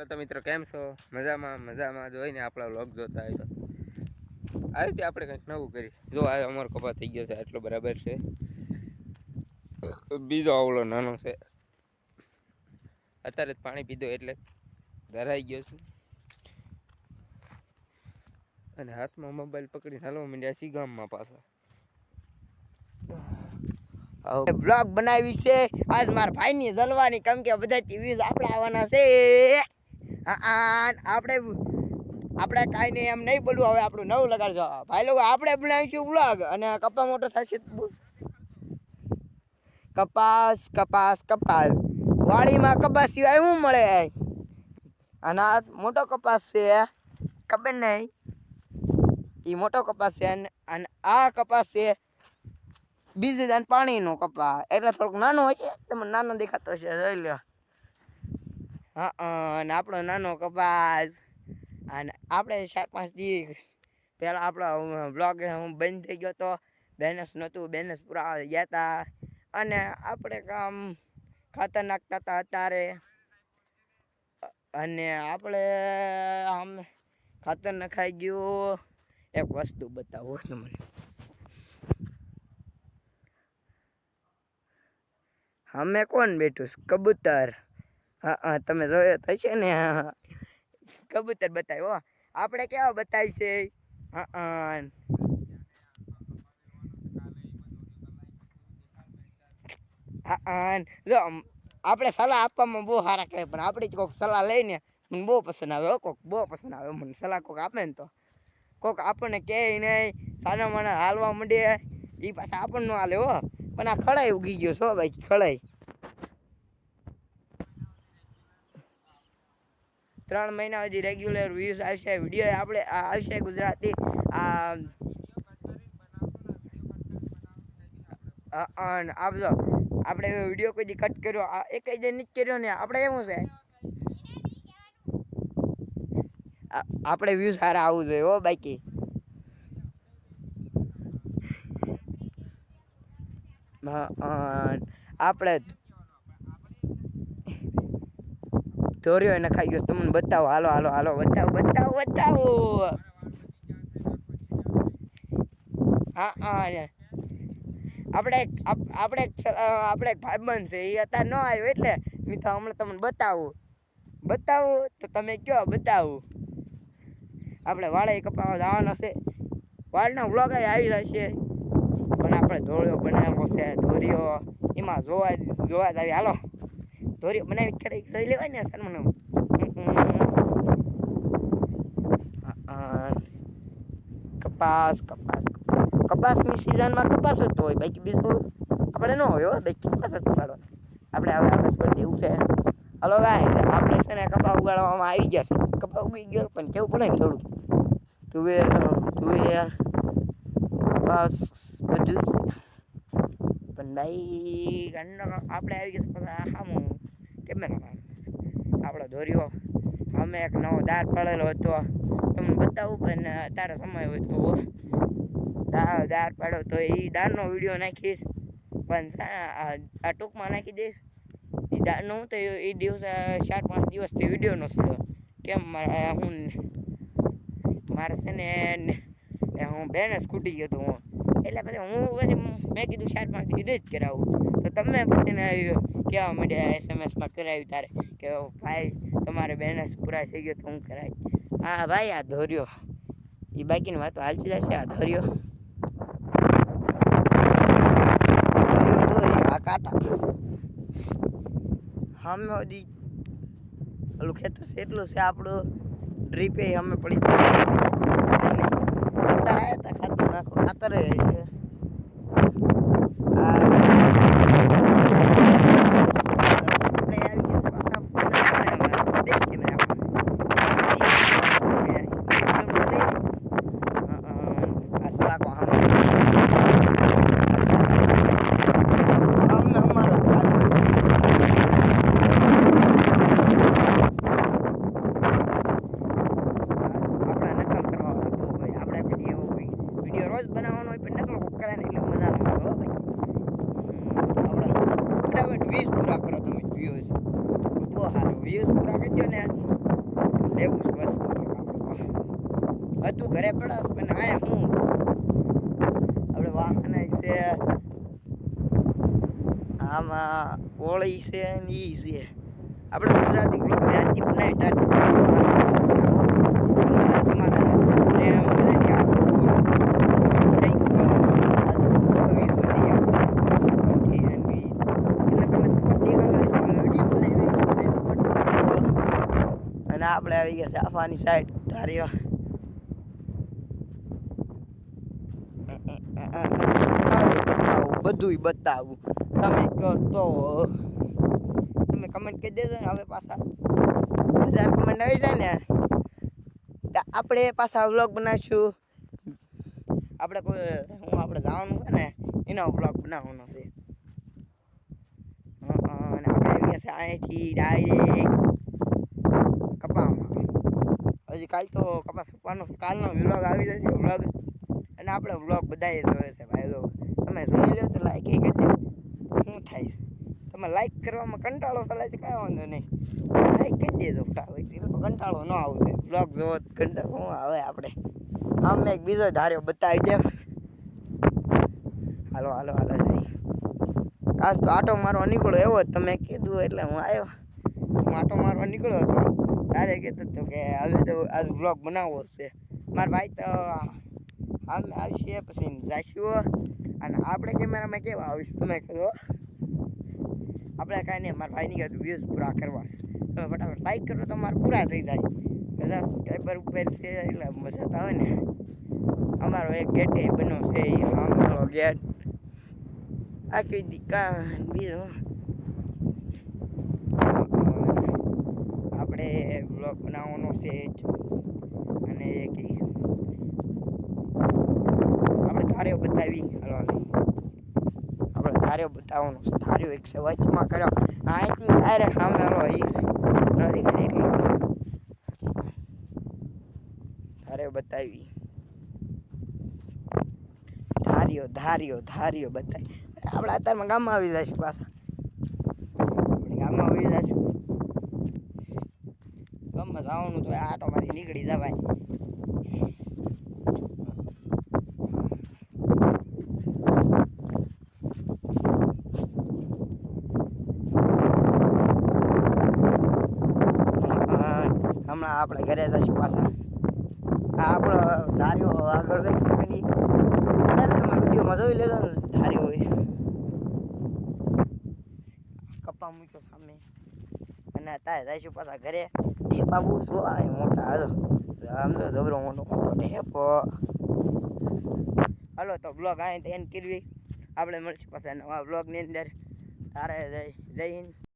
હાલો તો મિત્રો કેમ છો? મજામાં જોઈને આપણા વ્લોગ જોતા હોય તો આ રીતે આપણે કંઈક નવું કરી. જો આ અમારો કપા થઈ ગયો છે, આટલો બરાબર છે. બીજો આવડો નાનો છે. અત્યારે જ પાણી પીધો એટલે ધરાઈ ગયો છું અને હાથમાં મોબાઈલ પકડીને હાલવા માંડ્યા સી ગામમાં પાછા. બ્લોગ બનાવી છે આજ મારા ભાઈ ની જલવાની, કેમ કે બધા વ્યૂઝ આપણે આવવાના છે. આપણે કાંઈ નહીં એમ નહીં બોલવું. હવે આપણું નવું લગાડજો ભાઈ લોકો. આપણે બનાવીશું બ્લોગ અને કપા મોટો થશે. કપાસ વાડીમાં કપાસ સિવાય શું મળે? અને આ મોટો કપાસ છે, ખબર નહીં એ મોટો કપાસ છે. અને આ કપાસ છે બીજી દાન પાણીનો કપા, એટલે થોડુંક નાનો હોય. તમે નાનો દેખાતો છે, જોઈ લો. હા, અને આપણો નાનો કપાસ. અને આપણે 4-5 દી પહેલાં આપણો બ્લોગ બંધ થઈ ગયો હતો. બેલેન્સ નહોતું, બેલેન્સ પૂરા ગયા હતા. અને આપણે કામ ખાતર નાખતા હતા અત્યારે. અને આપણે આમ ખાતર નખાઈ ગયું. એક વસ્તુ બતાવો તમને. અમે કોણ બેઠું? કબૂતર. હા, તમે જોયો તો છે ને. કબૂતર બતાવ્યો. આપણે કેવા બતાવી છે? જો આપણે સલાહ આપવામાં બહુ સારા કહે, પણ આપણી કોઈક સલાહ લઈને મને બહુ પસંદ આવે. કોઈક બહુ પસંદ આવે મને સલાહ. કોઈક આપે ને તો કોઈક આપણને કહે નહીં, સાના મને હાલવા માંડે એ પાછા આપણને ન હાલે હો. પણ આ ખડાઈ ઉગી ગયો છો ભાઈ, ખડાઈ. 3 મહિના સુધી રેગ્યુલર વ્યૂઝ આવશે. વિડીયો આપણે આવશે ગુજરાતી. આપજો આપણે વિડીયો કોઈ દી કટ કર્યો એક જ નહીં કર્યો ને. આપણે એવું છે, આપણે વ્યૂઝ સારા આવવું જોઈએ હો બાકી. આપણે ધોર્યો એને ખાઈ ગયો. તમને બતાવો. હાલો બતાવો. હા, આપણે ભાઈબંધ છે, એ અત્યારે ન આવ્યો એટલે મેં તો હમણાં તમને બતાવું તો તમે કયો બતાવું. આપણે વાળે કપાવા જવાનો છે. વાળનો વ્લોગ આવી જશે. પણ આપણે ધોળિયો બનાવ્યો છે. ધોરિયો એમાં જોવા જ આવી. હાલો ધોરિયો બનાવી ક્યારેક જોઈ લેવાય ને સર. મને કપાસની સિઝનમાં કપાસ જ હોય, બાકી બીજું આપણે ન હોય. બાકી કપાસ જ ઉગાડવાનો. આપણે હવે આગળ પર એવું છે. હલો ભાઈ, આપણે છે ને કપા ઉગાડવામાં આવી ગયા છે. કપા ઉગી ગયો પણ કેવું પડે ને થોડું. તુવેર કપાસ બધું. પણ ભાઈ આપણે આવી ગયા સામું કેમેરામાં. આપણો ધોર્યો અમે એક નવો દાર પડેલો હતો, તમને બતાવું. પણ તારો સમય હોય તો દાર પાડો તો એ દારનો વિડીયો નાખીશ. પણ આ ટૂંકમાં નાખી દઈશ. એ દારનું તો એ દિવસે 4-5 દિવસથી વિડીયો નો છોડ્યો. કેમ મારે છે ને હું બેલેન્સ ખૂટી ગયો હતો. એટલે પછી મેં કીધું 4-5 દી જ કરાવું. તો તમે પછી કહેવા માંડ્યા SMS-માં કરાવ્યું તારે કે ભાઈ તમારે બેલેન્સ પૂરા થઈ ગયો તો હું કરાવી. હા ભાઈ, આ ધોર્યો એ બાકીની વાતો હાલતી જશે. આ ધોર્યો આ કાંટા અમે હજી ઓલું ખેતર છે એટલું છે આપણું. ડ્રીપે અમે પડી અત્યારે આવ્યા હતા. ખાતર નાખો ખાતર છે. રોજ બનાવવાનો હોય પણ નકલો તું ઘરે પડાસ પણ આય હું આપણે વાહન છે આમાં હોળી છે ને ઈ છે આપણે ગુજરાતી બ્લોગ જ્યાંથી બનાવી ત્યાંથી તમારા પ્રેમ અને ત્યાં થઈ ગયું અને આપણે આવી ગયા સાફાની સાઈડ ધારીઓ બધું બતાવું તમે કહો તો તમે કમેન્ટ કરી દેજો ને હવે પાછા 1000 કમેન્ટ આવી જાય ને તો આપણે પાછા વ્લોગ બનાવીશું આપણે કોઈ આપણે જવાનું છે ને એનો વ્લોગ બનાવવાનો છે અને આપણે આવી ગયા છે અહીંથી ડાયરેક્ટ કપામાં હજી કાલ તો કપાસ કપાનો કાલનો વ્લોગ આવી જશે વ્લોગ અને આપણે વ્લોગ બધાએ જોયો છે ભાઈ લોકો તમે જોઈ લો તો લાઈક એ કરજો શું થાય તમે લાઈક કરવામાં કંટાળો ચલાય તો કાંઈ વાંધો નહીં લાઈક કરી દેજો કંટાળો ન આવશે વ્લોગ જોવો કંટાળો શું આવે આપણે આમ એક બીજો ધાર્યો બતાવી દે હાલો હાલો હાલો જાય આજ તો આટો મારવા નીકળ્યો એવો તમે કીધું એટલે હું આવ્યો હું આટો મારવા નીકળ્યો હતો તારે કહેતો હતો કે હવે તો આજ બ્લોગ બનાવવો છે મારા ભાઈ તો આમ આવશે પછી જઈશું અને આપણે કેમેરામાં કેવા આવીશ તમે કહો આપણે કાંઈ નહીં મારા ભાઈની કહેતું વ્યૂઝ પૂરા કરવા તમે ફટાફટ લાઈક કરો તો મારે પૂરા થઈ જાય બધા સબસ્ક્રાઈબર ઉપર છે એટલે મજા આવે ને અમારો એક ગેટ બન્યો છે એ સામેવાળો ગેટ આખી દુકાન બીજું આપણે બ્લોગ બનાવવાનો છે અને એક આપણે ધાર્યો બતાવી હાલો આપણે ધાર્યો બતાવવાનો છે ધાર્યો એક છે વચમાં કર્યો અહીંથી ડાયરેક્ટ સામે હાલો એ નથી કરી એટલો ધાર્યો બતાવી ધાર્યો બતાવી આપણે અત્યારમાં ગામમાં આવી જઈશું પાછા આપણે ગામમાં આવી જઈશું ગામમાં જવાનું તો આટો મારી નીકળી જવાય હમણાં આપણે ઘરે જઈશું પાછા આપણો ધાર્યો આગળ વેચી ત્યારે તમે વિડીયોમાં જોઈ લેજો ને ધાર્યો હોય કપા મૂક્યો સામે અને તારે જઈશું પાછા ઘરે ઢેપા બહુ શું આવે મોટા હાલો આમ તો જબરો મોટો ઢેપો હાલો તો બ્લોગ આવે તો એન્ડ કરવી આપણે મળીશું પાછા નવા બ્લોગની અંદર તારે જય હિન્દ